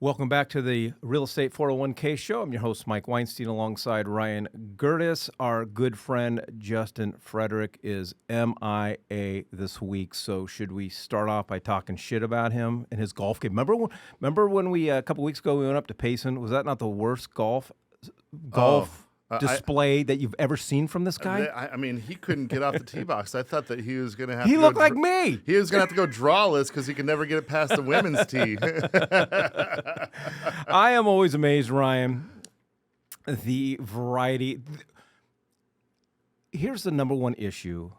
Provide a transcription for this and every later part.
Welcome back to the Real Estate 401k show. I'm your host, Mike Weinstein, alongside Ryan Gerdes. Our good friend Justin Frederick is MIA this week. So should we start off by talking shit about him and his golf game? Remember when we, a couple weeks ago, we went up to Payson? Was that not the worst golf display that you've ever seen from this guy? I mean, he couldn't get off the tee box. I thought that he was going to have He to looked like me. He was going to have to go drawless because he could never get it past the women's tee. I am always amazed, Ryan, the variety. Here's the number one issue.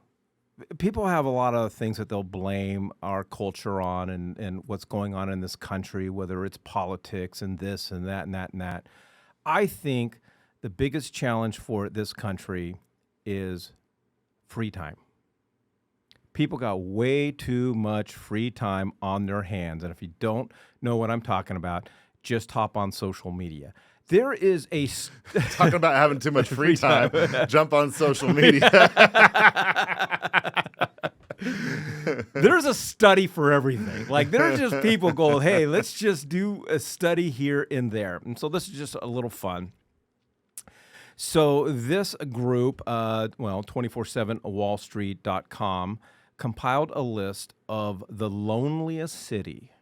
People have a lot of things that they'll blame our culture on and what's going on in this country, whether it's politics and this and that and that and that. I think the biggest challenge for this country is free time. People got way too much free time on their hands. And if you don't know what I'm talking about, just hop on social media. There is a... Talking about having too much free time, jump on social media. There's a study for everything. Like, there's just people go, hey, let's just do a study here and there. And so this is just a little fun. So this group, 247wallstreet.com, compiled a list of the loneliest city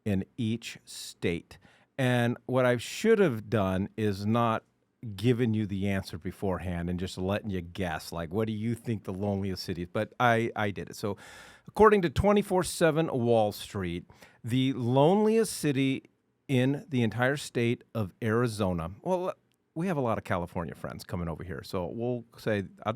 in each state. And what I should have done is not given you the answer beforehand and just letting you guess, like, what do you think the loneliest city is? But I did it. So according to 247 Wall Street, the loneliest city in the entire state of Arizona, well, we have a lot of California friends coming over here. So we'll say, I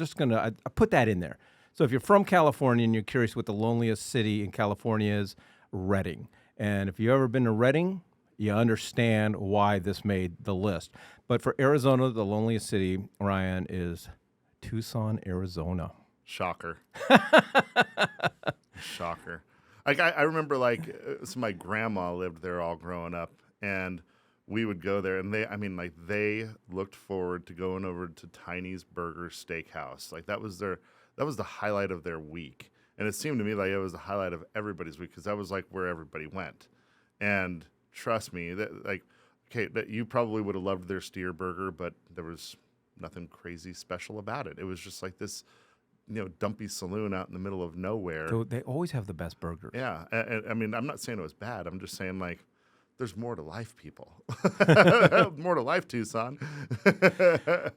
put that in there. So if you're from California and you're curious what the loneliest city in California is, Redding. And if you've ever been to Redding, you understand why this made the list. But for Arizona, the loneliest city, Ryan, is Tucson, Arizona. Shocker. Shocker. Like I remember, so my grandma lived there all growing up, and we would go there, and they looked forward to going over to Tiny's Burger Steakhouse. Like that was the highlight of their week. And it seemed to me like it was the highlight of everybody's week because that was like where everybody went. And trust me, that you probably would have loved their steer burger, but there was nothing crazy special about it. It was just like this, dumpy saloon out in the middle of nowhere. So they always have the best burgers. Yeah. I mean, I'm not saying it was bad. I'm just saying, like, there's more to life, people. More to life, Tucson.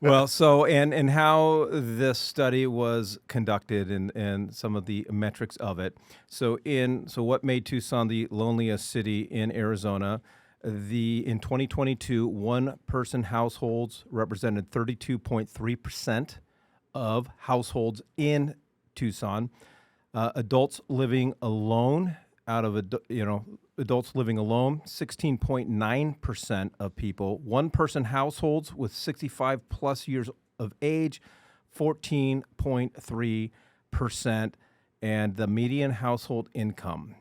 Well, so and how this study was conducted and some of the metrics of it. So what made Tucson the loneliest city in Arizona? In 2022, one-person households represented 32.3% of households in Tucson. Adults living alone, adults living alone, 16.9% of people. One-person households with 65 plus years of age, 14.3%. And the median household income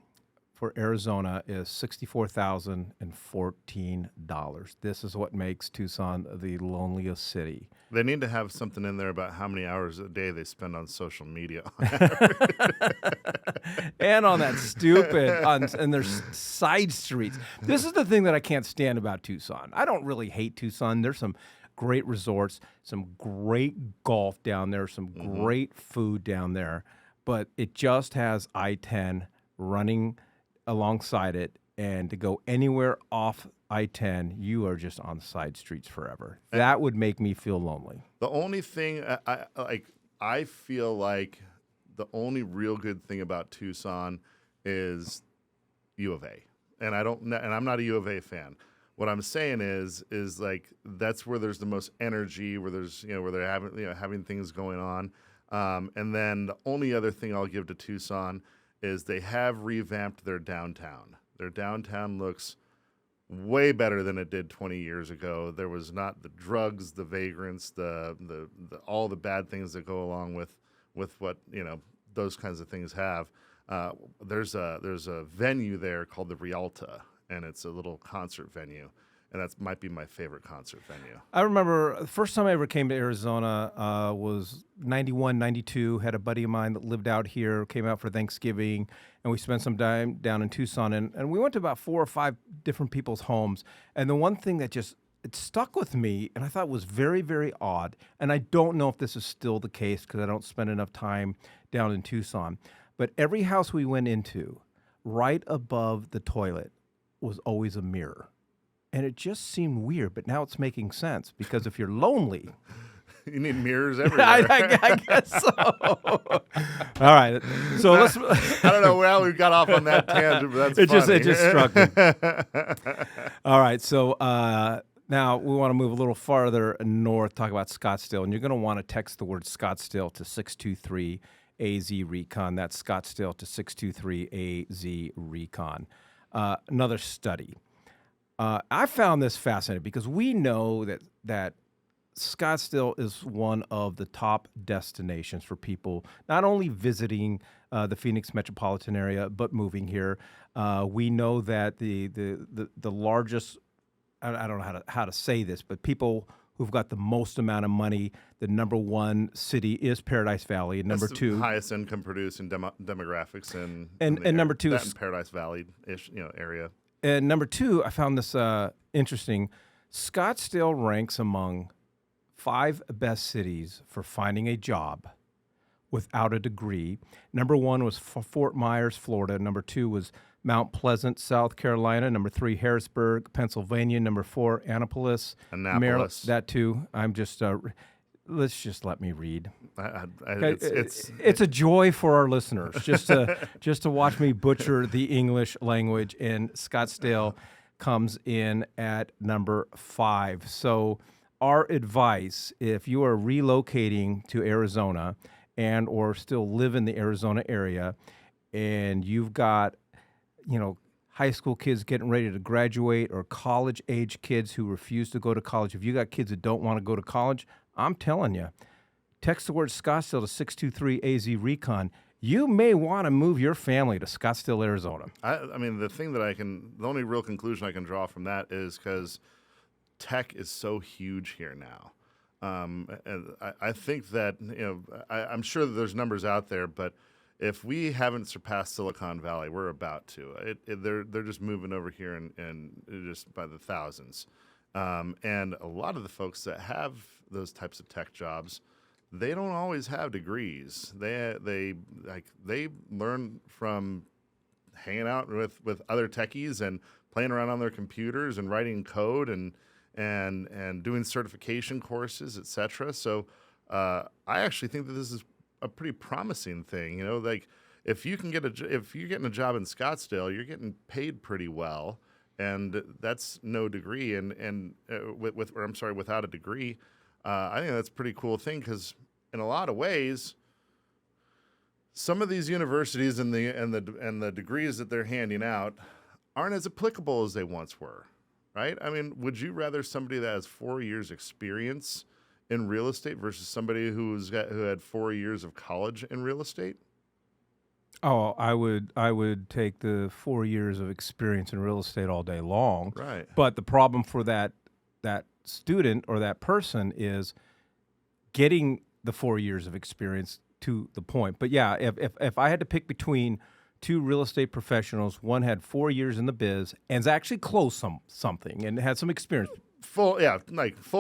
for Arizona is $64,014. This is what makes Tucson the loneliest city. They need to have something in there about how many hours a day they spend on social media. And on that and their side streets. This is the thing that I can't stand about Tucson. I don't really hate Tucson. There's some great resorts, some great golf down there, some great food down there, but it just has I-10 running alongside it, and to go anywhere off I-10, you are just on side streets forever. That would make me feel lonely. The only thing I feel like the only real good thing about Tucson is U of A, and I'm not a U of A fan. What I'm saying is like that's where there's the most energy, where there's where they're having things going on, and then the only other thing I'll give to Tucson is they have revamped their downtown. Their downtown looks way better than it did 20 years ago. There was not the drugs, the vagrants, the all the bad things that go along with what those kinds of things have. There's a venue there called the Rialta, and it's a little concert venue. and that might be my favorite concert venue. I remember the first time I ever came to Arizona was 91, 92. Had a buddy of mine that lived out here, came out for Thanksgiving, and we spent some time down in Tucson. And we went to about 4 or 5 different people's homes. And the one thing that just it stuck with me, and I thought was very, very odd, and I don't know if this is still the case because I don't spend enough time down in Tucson, but every house we went into, right above the toilet was always a mirror. And it just seemed weird, but now it's making sense because if you're lonely, You need mirrors everywhere. I guess so. All right, so let's. I don't know how we got off on that tangent, but that's funny. It just struck me. All right, so now we want to move a little farther north, talk about Scottsdale, and you're going to want to text the word Scottsdale to 623 AZ Recon. That's Scottsdale to 623 AZ Recon. Another study. I found this fascinating because we know that Scottsdale is one of the top destinations for people not only visiting the Phoenix metropolitan area but moving here. We know that the largest, I don't know how to say this, but people who've got the most amount of money, the number one city is Paradise Valley, and number That's two, the highest income producing demographics and number two that is in Paradise Valley-ish area. And number two, I found this interesting. Scottsdale ranks among 5 best cities for finding a job without a degree. Number 1 was Fort Myers, Florida. Number 2 was Mount Pleasant, South Carolina. Number 3, Harrisburg, Pennsylvania. Number 4, Annapolis, Maryland. Annapolis. That too. I'm just let's just let me read. It's a joy for our listeners just to watch me butcher the English language. And Scottsdale comes in at number 5. So our advice, if you are relocating to Arizona and or still live in the Arizona area, and you've got high school kids getting ready to graduate or college age kids who refuse to go to college, if you got kids that don't want to go to college, I'm telling you, text the word Scottsdale to 623 AZ Recon. You may want to move your family to Scottsdale, Arizona. I mean, the only real conclusion I can draw from that is because tech is so huge here now. And I think that, I'm sure that there's numbers out there, but if we haven't surpassed Silicon Valley, we're about to. They're just moving over here and just by the thousands. And a lot of the folks that have those types of tech jobs, they don't always have degrees. They learn from hanging out with other techies and playing around on their computers and writing code and doing certification courses, etc. So I actually think that this is a pretty promising thing. If you can if you're getting a job in Scottsdale, you're getting paid pretty well. And that's no degree, without a degree. I think that's a pretty cool thing because, in a lot of ways, some of these universities and the degrees that they're handing out aren't as applicable as they once were, right? I mean, would you rather somebody that has 4 years experience in real estate versus somebody who had 4 years of college in real estate? Oh, I would take the 4 years of experience in real estate all day long. Right. But the problem for that student or that person is getting the 4 years of experience to the point. But yeah, if I had to pick between 2 real estate professionals, one had 4 years in the biz and's actually closed something and had some experience. Full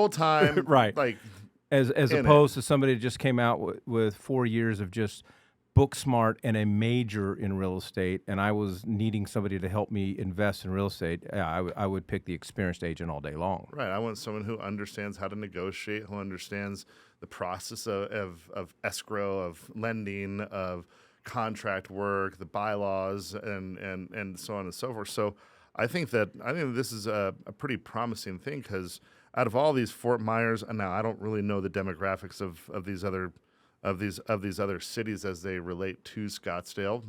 time. Right. As opposed to somebody that just came out with 4 years of just book smart and a major in real estate, and I was needing somebody to help me invest in real estate, I would pick the experienced agent all day long. Right. I want someone who understands how to negotiate, who understands the process of escrow, of lending, of contract work, the bylaws, and so on and so forth. So I think this is a pretty promising thing because out of all these Fort Myers, and now I don't really know the demographics of these other cities as they relate to Scottsdale,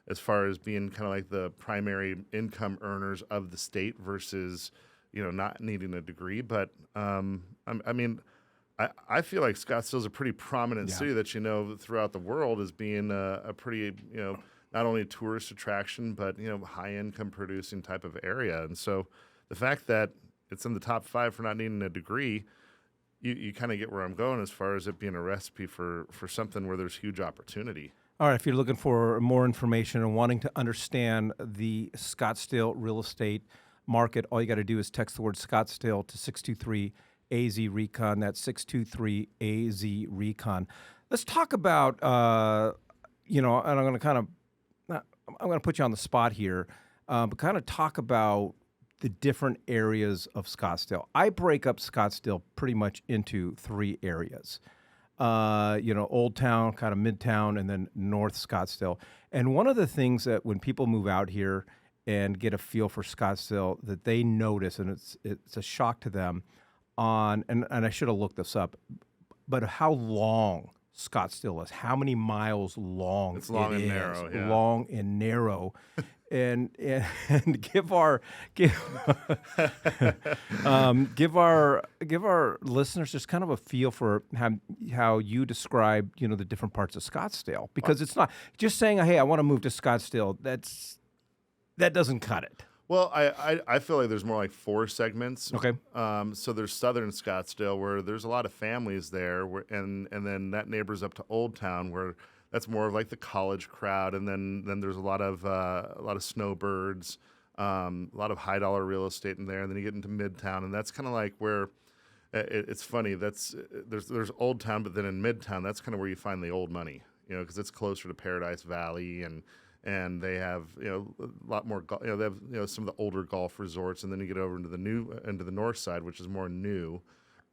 as far as being kind of like the primary income earners of the state versus, not needing a degree. But I feel like Scottsdale is a pretty prominent city that throughout the world as being a pretty not only tourist attraction but high income producing type of area. And so the fact that it's in the top 5 for not needing a degree. You kind of get where I'm going as far as it being a recipe for something where there's huge opportunity. All right, if you're looking for more information and wanting to understand the Scottsdale real estate market, all you got to do is text the word Scottsdale to 623 AZ Recon. That's 623 AZ Recon. Let's talk about, and I'm going to I'm going to put you on the spot here, but kind of talk about the different areas of Scottsdale. I break up Scottsdale pretty much into 3 areas. Old Town, kind of Midtown, and then North Scottsdale. And one of the things that when people move out here and get a feel for Scottsdale that they notice, and it's a shock to them, and I should have looked this up, but how long Scottsdale is, how many miles long It's long it and is, narrow, yeah. long and narrow. And give our listeners just kind of a feel for how you describe the different parts of Scottsdale, because it's not just saying, hey, I want to move to Scottsdale. That doesn't cut it. Well, I feel like there's more like 4 segments. Okay. So there's Southern Scottsdale, where there's a lot of families there, and then that neighbors up to Old Town, where that's more of like the college crowd, and then there's a lot of snowbirds, a lot of high dollar real estate in there, and then you get into Midtown, and that's kind of like where it's funny. There's Old Town, but then in Midtown, that's kind of where you find the old money, because it's closer to Paradise Valley, and they have a lot more they have some of the older golf resorts, and then you get over into the north side, which is more new.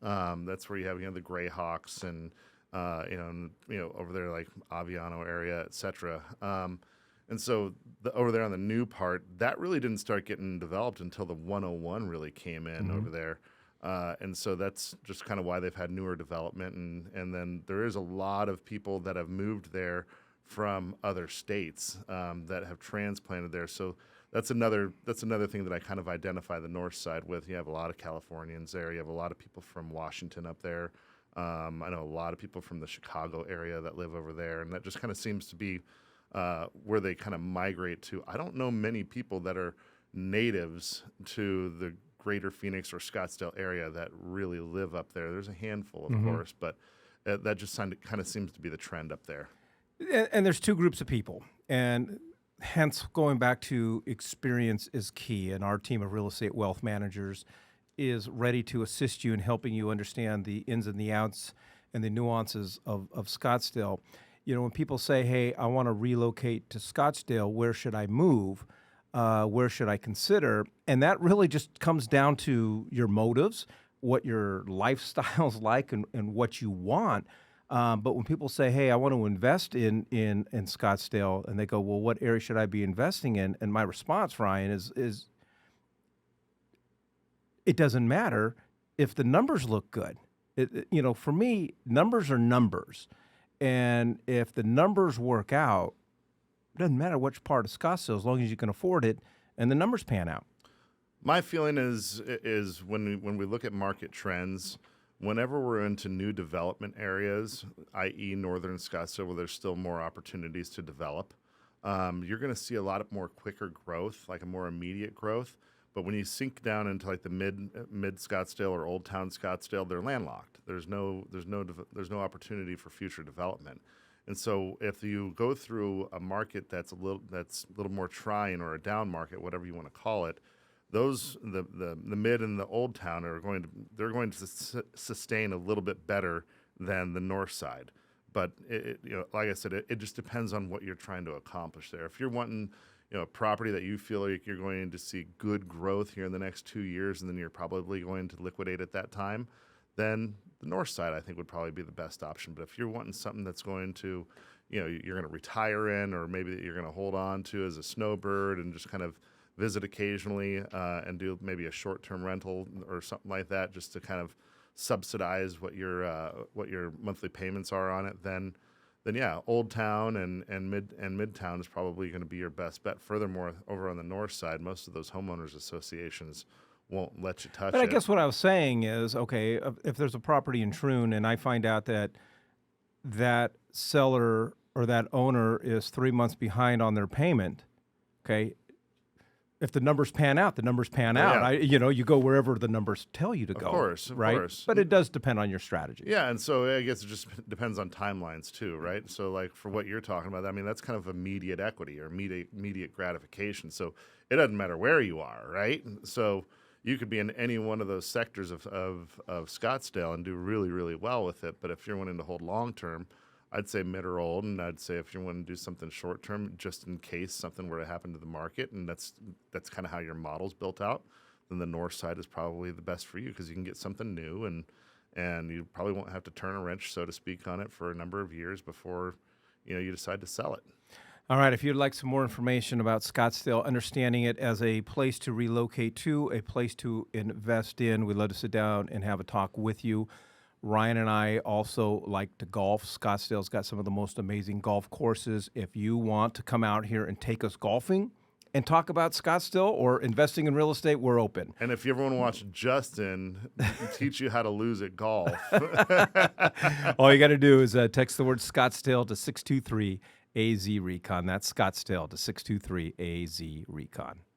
That's where you have the Greyhawks and over there like Aviano area, etc. And so over there on the new part, that really didn't start getting developed until the 101 really came in over there. And so that's just kind of why they've had newer development. And then there is a lot of people that have moved there from other states that have transplanted there. So that's another thing that I kind of identify the north side with. You have a lot of Californians there. You have a lot of people from Washington up there. I know a lot of people from the Chicago area that live over there, and that just kind of seems to be where they kind of migrate to. I don't know many people that are natives to the greater Phoenix or Scottsdale area that really live up there. There's a handful, of course, but that just kind of seems to be the trend up there. And there's 2 groups of people, and hence going back to experience is key, and our team of real estate wealth managers is ready to assist you in helping you understand the ins and the outs and the nuances of Scottsdale. When people say, hey, I want to relocate to Scottsdale, where should I move? Where should I consider? And that really just comes down to your motives, what your lifestyle's like, and what you want. But when people say, hey, I want to invest in Scottsdale, and they go, well, what area should I be investing in? And my response, Ryan, is it doesn't matter if the numbers look good. For me, numbers are numbers. And if the numbers work out, it doesn't matter which part of Scottsdale, as long as you can afford it and the numbers pan out. My feeling is when we look at market trends, whenever we're into new development areas, i.e. Northern Scottsdale, where there's still more opportunities to develop, you're going to see a lot of more quicker growth, like a more immediate growth. But when you sink down into like the mid Scottsdale or Old Town Scottsdale, they're landlocked. There's no opportunity for future development. And so if you go through a market that's a little more trying, or a down market, whatever you want to call it, the mid and the Old Town are going to sustain a little bit better than the north side. But like I said, it just depends on what you're trying to accomplish there. If you're wanting a property that you feel like you're going to see good growth here in the next 2 years, and then you're probably going to liquidate at that time, then the north side, I think, would probably be the best option. But if you're wanting something that's going to, you're going to retire in, or maybe that you're going to hold on to as a snowbird and just kind of visit occasionally and do maybe a short-term rental or something like that, just to kind of subsidize what your monthly payments are on it, then yeah, Old Town and Midtown is probably going to be your best bet. Furthermore, over on the north side, most of those homeowners associations won't let you touch it. But I guess what I was saying is, okay, if there's a property in Troon and I find out that seller or that owner is 3 months behind on their payment, okay, If the numbers pan out, the numbers pan Yeah, out. yeah. You go wherever the numbers tell you to go. Of right? course. But it does depend on your strategy. Yeah, and so I guess it just depends on timelines too, right? So like for what you're talking about, I mean that's kind of immediate equity or immediate gratification. So it doesn't matter where you are, right? So you could be in any one of those sectors of Scottsdale and do really, really well with it. But if you're wanting to hold long term, I'd say mid or old, and I'd say if you want to do something short term, just in case something were to happen to the market, and that's kind of how your model's built out, then the north side is probably the best for you because you can get something new and you probably won't have to turn a wrench, so to speak, on it for a number of years before you decide to sell it. All right. If you'd like some more information about Scottsdale, understanding it as a place to relocate to, a place to invest in, we'd love to sit down and have a talk with you. Ryan and I also like to golf. Scottsdale's got some of the most amazing golf courses. If you want to come out here and take us golfing and talk about Scottsdale or investing in real estate, we're open. And if you ever want to watch Justin teach you how to lose at golf, all you got to do is text the word Scottsdale to 623 AZ Recon. That's Scottsdale to 623 AZ Recon.